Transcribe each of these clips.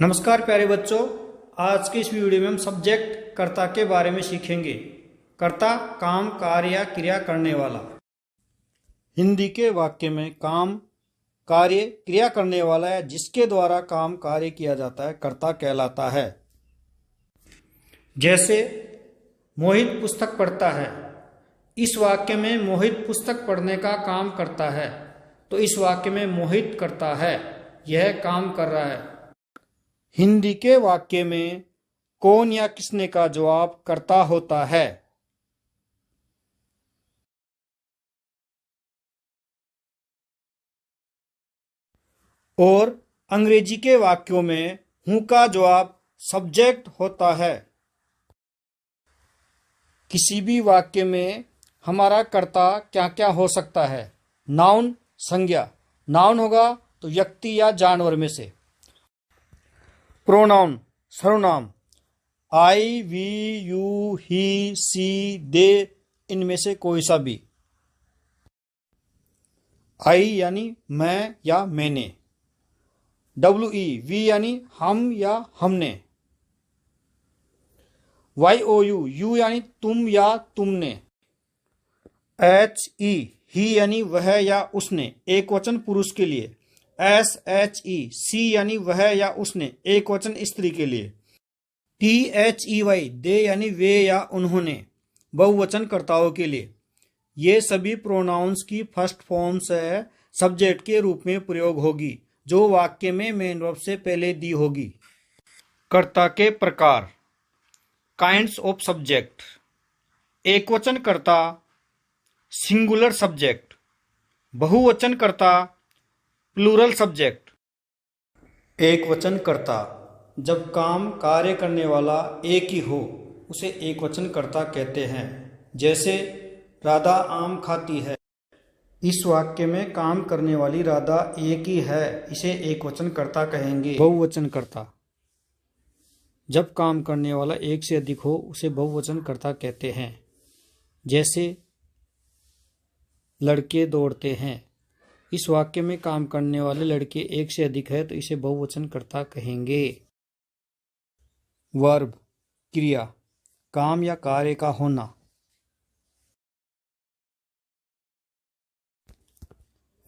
नमस्कार प्यारे बच्चों, आज के इस वीडियो में हम सब्जेक्ट कर्ता के बारे में सीखेंगे। कर्ता काम, कार्य या क्रिया करने वाला। हिंदी के वाक्य में काम, कार्य, क्रिया करने वाला है जिसके द्वारा काम कार्य किया जाता है कर्ता कहलाता है। जैसे मोहित पुस्तक पढ़ता है। इस वाक्य में मोहित पुस्तक पढ़ने का काम करता है, तो इस वाक्य में मोहित करता है, यह काम कर रहा है। हिंदी के वाक्य में कौन या किसने का जवाब कर्ता होता है। और अंग्रेजी के वाक्यों में हूं का जवाब सब्जेक्ट होता है। किसी भी वाक्य में हमारा कर्ता क्या क्या हो सकता है। नाउन संज्ञा, नाउन होगा तो व्यक्ति या जानवर में से। प्रोनाउन सर्वनाम, आई, वी, यू, ही, सी, दे, इनमें से कोई सा भी। आई यानी मैं या मैंने। डब्ल्यू ई, वी यानी हम या हमने। वाई ओ यू, यू यानी तुम या तुमने। एच ई, ही यानी वह या उसने, एक वचन पुरुष के लिए। एस एच ई, सी यानी वह या उसने, एक वचन स्त्री के लिए। टी एच ई वाई, दे यानी वे या उन्होंने, बहुवचन कर्ताओं के लिए। ये सभी प्रोनाउंस की फर्स्ट फॉर्म से सब्जेक्ट के रूप में प्रयोग होगी, जो वाक्य में मेन वर्ब से पहले दी होगी। कर्ता के प्रकार, काइंड्स ऑफ सब्जेक्ट। एकवचन कर्ता, सिंगुलर सब्जेक्ट। बहुवचन कर्ता, प्लूरल सब्जेक्ट। एक वचन कर्ता, जब काम कार्य करने वाला एक ही हो उसे एक वचन कर्ता कहते हैं। जैसे राधा आम खाती है। इस वाक्य में काम करने वाली राधा एक ही है, इसे एक वचन कर्ता कहेंगे। बहुवचन कर्ता, जब काम करने वाला एक से अधिक हो उसे बहुवचन कर्ता कहते हैं। जैसे लड़के दौड़ते हैं। इस वाक्य में काम करने वाले लड़के एक से अधिक है, तो इसे बहुवचन कर्ता कहेंगे। वर्ब क्रिया, काम या कार्य का होना।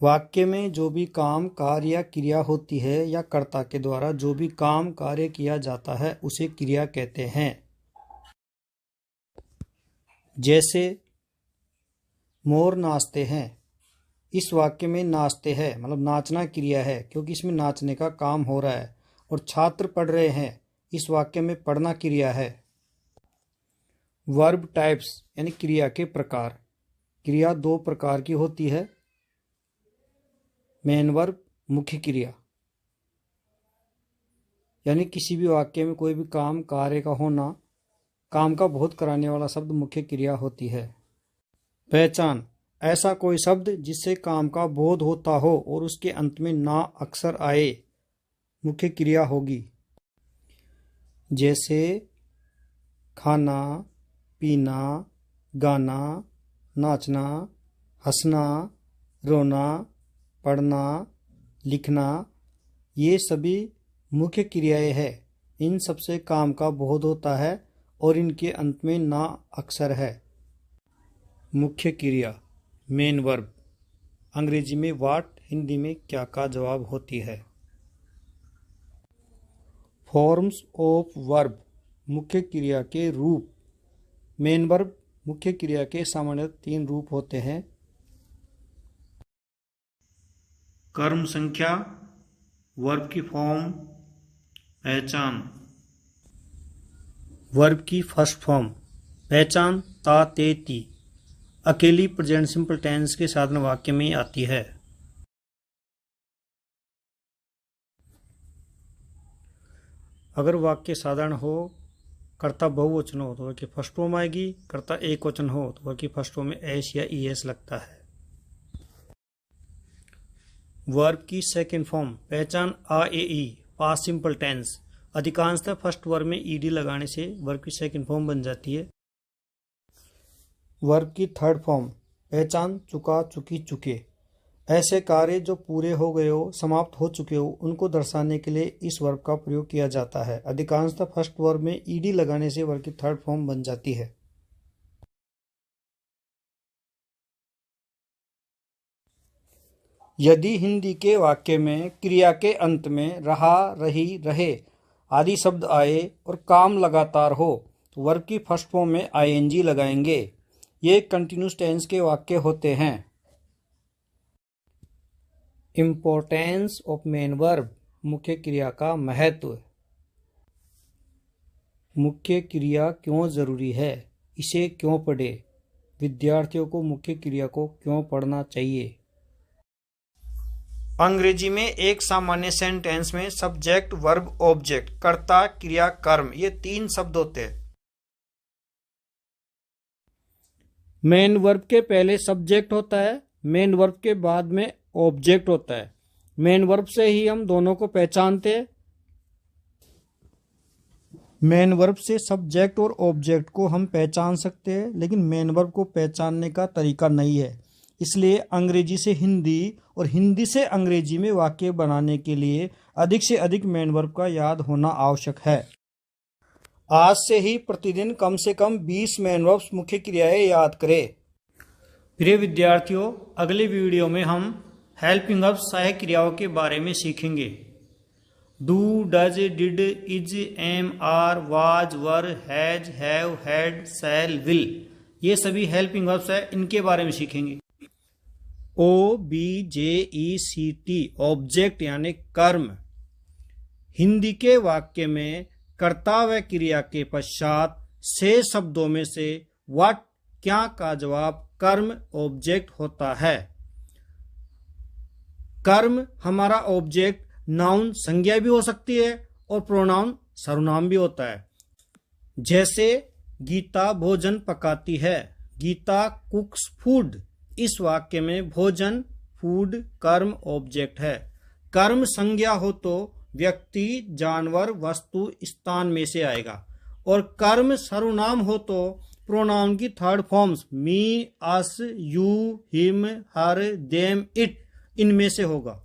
वाक्य में जो भी काम, कार्य या क्रिया होती है या कर्ता के द्वारा जो भी काम कार्य किया जाता है उसे क्रिया कहते हैं। जैसे मोर नाचते हैं। इस वाक्य में नाचते हैं मतलब नाचना क्रिया है, क्योंकि इसमें नाचने का काम हो रहा है। और छात्र पढ़ रहे हैं, इस वाक्य में पढ़ना क्रिया है। वर्ब टाइप्स यानी क्रिया के प्रकार। क्रिया दो प्रकार की होती है। मेन वर्ब, मुख्य क्रिया। यानी किसी भी वाक्य में कोई भी काम कार्य का होना, काम का बोध कराने वाला शब्द मुख्य क्रिया होती है। पहचान, ऐसा कोई शब्द जिससे काम का बोध होता हो और उसके अंत में ना अक्षर आए, मुख्य क्रिया होगी। जैसे खाना, पीना, गाना, नाचना, हंसना, रोना, पढ़ना, लिखना, ये सभी मुख्य क्रियाएं हैं। इन सबसे काम का बोध होता है और इनके अंत में ना अक्षर है। मुख्य क्रिया मेन वर्ब, अंग्रेजी में व्हाट, हिंदी में क्या का जवाब होती है। फॉर्म्स ऑफ वर्ब, मुख्य क्रिया के रूप। मेन वर्ब, मुख्य क्रिया के सामान्य तीन रूप होते हैं। कर्म संख्या, वर्ब की फॉर्म, पहचान। वर्ब की फर्स्ट फॉर्म, पहचान, ता, ते, ती, अकेली प्रेजेंट सिंपल टेंस के साधन वाक्य में आती है। अगर वाक्य साधारण हो, कर्ता बहुवचन हो तो वर्ब की फर्स्ट फॉर्म आएगी। कर्ता एक वचन हो तो वर्ब की फर्स्ट फॉर्म में एस या ईएस लगता है। वर्ब की सेकंड फॉर्म, पहचान, आ, ए, ई, पास्ट सिंपल टेंस। अधिकांशतः फर्स्ट वर्ब में ईडी लगाने से वर्ब की सेकंड फॉर्म बन जाती है। वर्ब की थर्ड फॉर्म, पहचान, चुका, चुकी, चुके। ऐसे कार्य जो पूरे हो गए हो, समाप्त हो चुके हो, उनको दर्शाने के लिए इस वर्ब का प्रयोग किया जाता है। अधिकांशतः फर्स्ट वर्ब में ईडी लगाने से वर्ब की थर्ड फॉर्म बन जाती है। यदि हिंदी के वाक्य में क्रिया के अंत में रहा, रही, रहे आदि शब्द आए और काम लगातार हो तो वर्ब की फर्स्ट फॉर्म में आईएनजी लगाएंगे। ये कंटिन्यूस टेंस के वाक्य होते हैं। इम्पोर्टेंस ऑफ मेन वर्ब, मुख्य क्रिया का महत्व। मुख्य क्रिया क्यों जरूरी है, इसे क्यों पढ़े, विद्यार्थियों को मुख्य क्रिया को क्यों पढ़ना चाहिए। अंग्रेजी में एक सामान्य सेंटेंस में सब्जेक्ट, वर्ब, ऑब्जेक्ट, कर्ता, क्रिया, कर्म, ये 3 शब्द होते हैं। मेन वर्ब के पहले सब्जेक्ट होता है, मेन वर्ब के बाद में ऑब्जेक्ट होता है। मेन वर्ब से ही हम दोनों को पहचानते हैं। मेन वर्ब से सब्जेक्ट और ऑब्जेक्ट को हम पहचान सकते हैं, लेकिन मेन वर्ब को पहचानने का तरीका नहीं है। इसलिए अंग्रेजी से हिंदी और हिंदी से अंग्रेजी में वाक्य बनाने के लिए अधिक से अधिक मेन वर्ब का याद होना आवश्यक है। आज से ही प्रतिदिन कम से कम 20 मेन वर्ब्स, मुख्य क्रियाएं याद करें। प्रिय विद्यार्थियों, अगले वीडियो में हम हेल्पिंग वर्ब्स, सहायक क्रियाओं के बारे में सीखेंगे। Do, does, did, is, am, are, was, were, has, have, had, shall, will, ये सभी हेल्पिंग वर्ब्स है, इनके बारे में सीखेंगे। OBJECT, ऑब्जेक्ट यानी कर्म। हिंदी के वाक्य में कर्ता व क्रिया के पश्चात से शब्दों में से व्हाट, क्या का जवाब कर्म ऑब्जेक्ट होता है। कर्म हमारा ऑब्जेक्ट नाउन संज्ञा भी हो सकती है और प्रोनाउन सर्वनाम भी होता है। जैसे गीता भोजन पकाती है, गीता कुक्स फूड। इस वाक्य में भोजन, फूड कर्म ऑब्जेक्ट है। कर्म संज्ञा हो तो व्यक्ति, जानवर, वस्तु, स्थान में से आएगा, और कर्म सर्वनाम हो तो प्रोनाउन की third forms me, us, you, him, her, them, it, इनमें से होगा।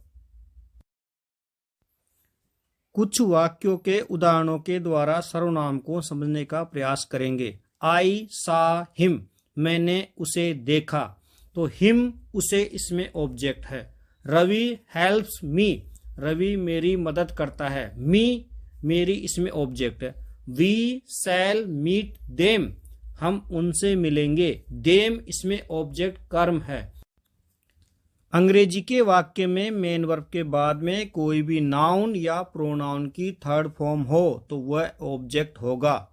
कुछ वाक्यों के उदाहरणों के द्वारा सर्वनाम को समझने का प्रयास करेंगे। आई सा हिम, मैंने उसे देखा, तो हिम उसे इसमें ऑब्जेक्ट है। रवि हेल्प्स मी, रवि मेरी मदद करता है। मी मेरी इसमें ऑब्जेक्ट है। वी शैल मीट देम, हम उनसे मिलेंगे। देम इसमें ऑब्जेक्ट कर्म है। अंग्रेजी के वाक्य में मेन वर्ब के बाद में कोई भी नाउन या प्रोनाउन की थर्ड फॉर्म हो तो वह ऑब्जेक्ट होगा।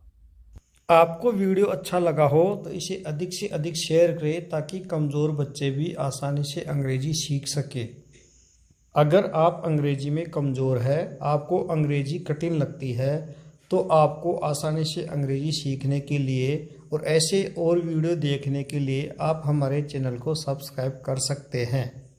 आपको वीडियो अच्छा लगा हो तो इसे अधिक से अधिक शेयर करें ताकि कमज़ोर बच्चे भी आसानी से अंग्रेजी सीख सके। अगर आप अंग्रेजी में कमज़ोर है, आपको अंग्रेजी कठिन लगती है, तो आपको आसानी से अंग्रेजी सीखने के लिए और ऐसे और वीडियो देखने के लिए आप हमारे चैनल को सब्सक्राइब कर सकते हैं।